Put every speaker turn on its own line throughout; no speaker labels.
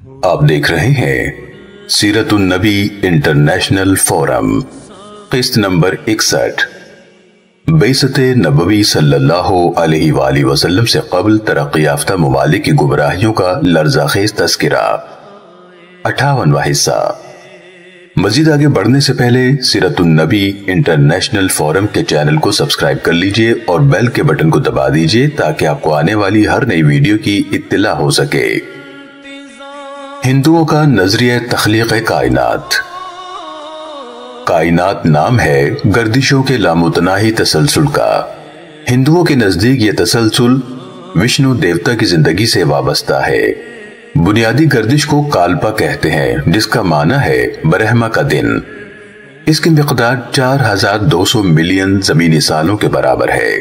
آپ دیکھ رہے ہیں سیرت النبی انٹرنیشنل فورم، قسط نمبر 61۔ بعثت نبوی صلی اللہ علیہ وآلہ وسلم سے قبل ترقی یافتہ ممالک کی گمراہیوں کا لرزہ خیز تذکرہ، 58واں حصہ۔ مزید آگے بڑھنے سے پہلے سیرت النبی انٹرنیشنل فورم کے چینل کو سبسکرائب کر لیجئے اور بیل کے بٹن کو دبا دیجئے تاکہ آپ کو آنے والی ہر نئی ویڈیو کی اطلاع ہو سکے۔ ہندوؤں کا نظریہ تخلیق کائنات۔ کائنات نام ہے گردشوں کے لامتناہی تسلسل کا۔ ہندوؤں کے نزدیک یہ تسلسل وشنو دیوتا کی زندگی سے وابستہ ہے۔ بنیادی گردش کو کالپا کہتے ہیں، جس کا معنی ہے برہما کا دن۔ اس کی مقدار 4200 ملین زمینی سالوں کے برابر ہے۔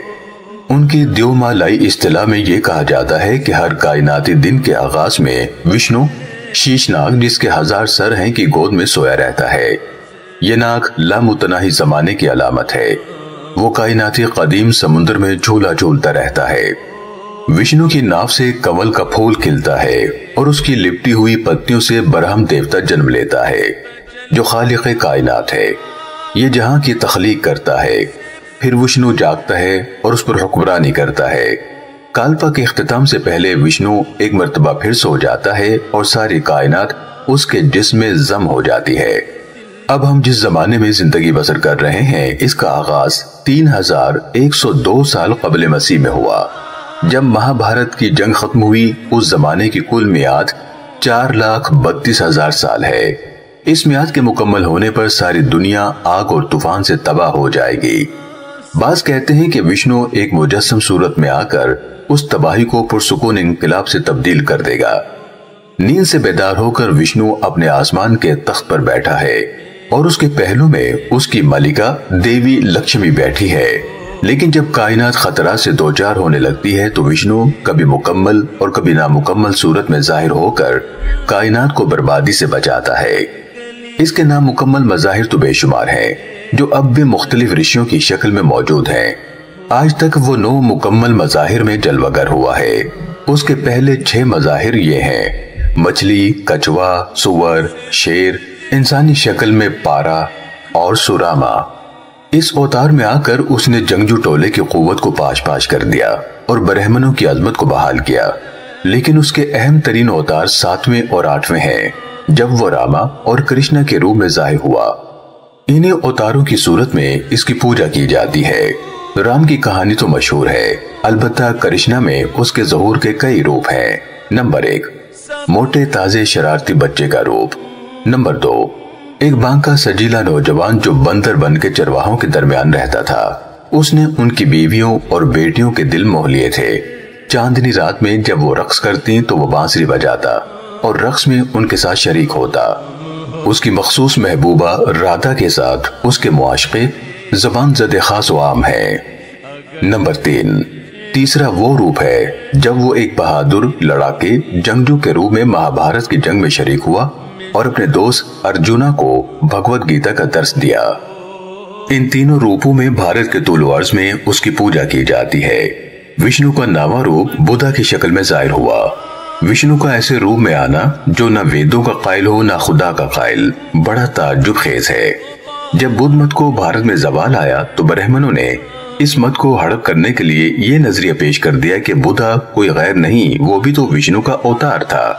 ان کی دیومالائی اصطلاح میں یہ کہا جاتا ہے کہ ہر کائناتی دن کے آغاز میں وشنو شیش ناگ، جس کے 1000 سر ہیں، کی گود میں سویا رہتا ہے۔ یہ ناگ لامتناہی زمانے کی علامت ہے۔ وہ کائناتی قدیم سمندر میں جھولا جھولتا رہتا ہے۔ وشنو کی ناف سے کنول کا پھول کھلتا ہے اور اس کی لپٹی ہوئی پتیوں سے برہم دیوتا جنم لیتا ہے، جو خالق کائنات ہے۔ یہ جہاں کی تخلیق کرتا ہے۔ پھر وشنو جاگتا ہے اور اس پر حکمرانی کرتا ہے۔ کالپا کے اختتام سے پہلے وشنو ایک مرتبہ پھر سو جاتا ہے اور ساری کائنات اس کے جسم میں ضم ہو جاتی ہے۔ اب ہم جس زمانے میں زندگی بسر کر رہے ہیں، اس کا آغاز 3102 سال قبل مسیح میں ہوا۔ جب مہا بھارت کی جنگ ختم ہوئی، اس زمانے کی کل میعاد 4,32,000 سال ہے۔ اس میعاد کے مکمل ہونے پر ساری دنیا آگ اور طوفان سے تباہ ہو جائے گی۔ بعض کہتے ہیں کہ وشنو ایک مجسم صورت میں آ کر اس تباہی کو پرسکون انقلاب سے تبدیل کر دے گا۔ نیند سے بیدار ہو کر وشنو اپنے آسمان کے تخت پر بیٹھا ہے اور اس کے پہلو میں اس کی ملکہ دیوی لکشمی بیٹھی ہے۔ لیکن جب کائنات خطرات سے دوچار ہونے لگتی ہے تو وشنو کبھی مکمل اور کبھی نامکمل صورت میں ظاہر ہو کر کائنات کو بربادی سے بچاتا ہے۔ اس کے نامکمل مظاہر تو بے شمار ہیں، جو اب بھی مختلف رشیوں کی شکل میں موجود ہیں۔ آج تک وہ 9 مکمل مظاہر میں جلوگر ہوا ہے۔ اس کے پہلے 6 مظاہر یہ ہیں: مچھلی، کچھوا، سور، شیر، انسانی شکل میں پارا اور سوراما۔ اس اوتار میں آ کر اس نے جنگجو ٹولے کی قوت کو پاش پاش کر دیا اور برہمنوں کی عظمت کو بحال کیا۔ لیکن اس کے اہم ترین اوتار 7ویں اور 8ویں ہیں، جب وہ راما اور کرشنا کے روپ میں ظاہر ہوا۔ انہیں اوتاروں کی صورت میں اس کی پوجا کی جاتی ہے۔ رام کی کہانی تو مشہور ہے، البتہ کرشنا میں اس کے ظہور کے کئی روپ ہیں۔ نمبر 1، موٹے تازے شرارتی بچے کا روپ۔ نمبر 2، ایک بانکا سجیلا نوجوان جو بندر بن کے چرواہوں کے درمیان رہتا تھا۔ اس نے ان کی بیویوں اور بیٹیوں کے دل موہ لیے تھے۔ چاندنی رات میں جب وہ رقص کرتی تو وہ بانسری بجاتا اور رقص میں ان کے ساتھ شریک ہوتا۔ اس کی مخصوص محبوبہ رادھا کے ساتھ اس کے معاشقے زبان زد خاص و عام ہیں۔ نمبر 3، تیسرا وہ روپ ہے جب وہ ایک بہادر لڑاکے جنگجو کے روپ میں مہابھارت کی جنگ میں شریک ہوا اور اپنے دوست ارجنا کو بھگوت گیتا کا درس دیا۔ ان تینوں روپوں میں بھارت کے طول و عرض میں اس کی پوجا کی جاتی ہے۔ وشنو کا 9واں روپ بدھا کی شکل میں ظاہر ہوا۔ وشنو کا ایسے روپ میں آنا جو نہ ویدوں کا قائل ہو نہ خدا کا قائل، بڑا تعجب خیز ہے۔ جب بدھ مت کو بھارت میں زوال آیا تو برہمنوں نے اس مت کو ہڑپ کرنے کے لیے یہ نظریہ پیش کر دیا کہ بدھا کوئی غیر نہیں، وہ بھی تو وشنو کا اوتار تھا۔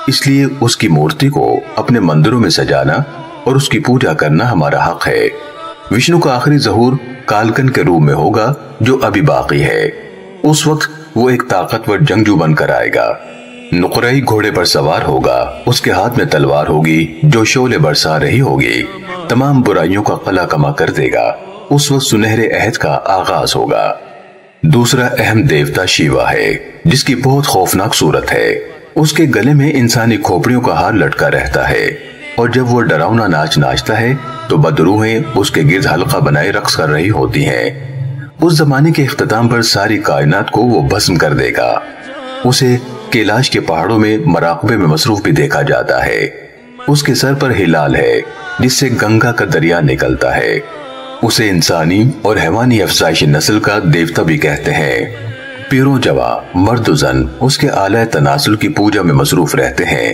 اس لیے اس کی مورتی کو اپنے مندروں میں سجانا اور اس کی پوجا کرنا ہمارا حق ہے۔ وشنو کا آخری ظہور کالکن کے روپ میں ہوگا، جو ابھی باقی ہے۔ اس وقت وہ ایک طاقتور جنگجو بن کر آئے گا۔ نقرئی گھوڑے پر سوار ہوگا، اس کے ہاتھ میں تلوار ہوگی جو شعلے برسا رہی ہوگی، تمام برائیوں کا قلع کما کر دے گا۔ اس وقت سنہرے عہد کا آغاز ہوگا۔ دوسرا اہم دیوتا شیوا ہے، جس کی بہت خوفناک صورت ہے۔ اس کے گلے میں انسانی کھوپڑیوں کا ہار لٹکا رہتا ہے اور جب وہ ڈراؤنا ناچ ناچتا ہے تو بدروحیں اس کے گرد حلقہ بنائے رقص کر رہی ہوتی ہیں۔ اس زمانے کے اختتام پر ساری کائنات کو وہ بھسم کر دے گا۔ اسے کیلاش کے پہاڑوں میں مراقبے میں مصروف بھی دیکھا جاتا ہے۔ اس کے سر پر ہلال ہے جس سے گنگا کا دریا نکلتا ہے۔ اسے انسانی اور حیوانی افزائش نسل کا دیوتا بھی کہتے ہیں۔ پیروں جوا مرد و زن اس کے اعلی تناسل کی پوجا میں مصروف رہتے ہیں۔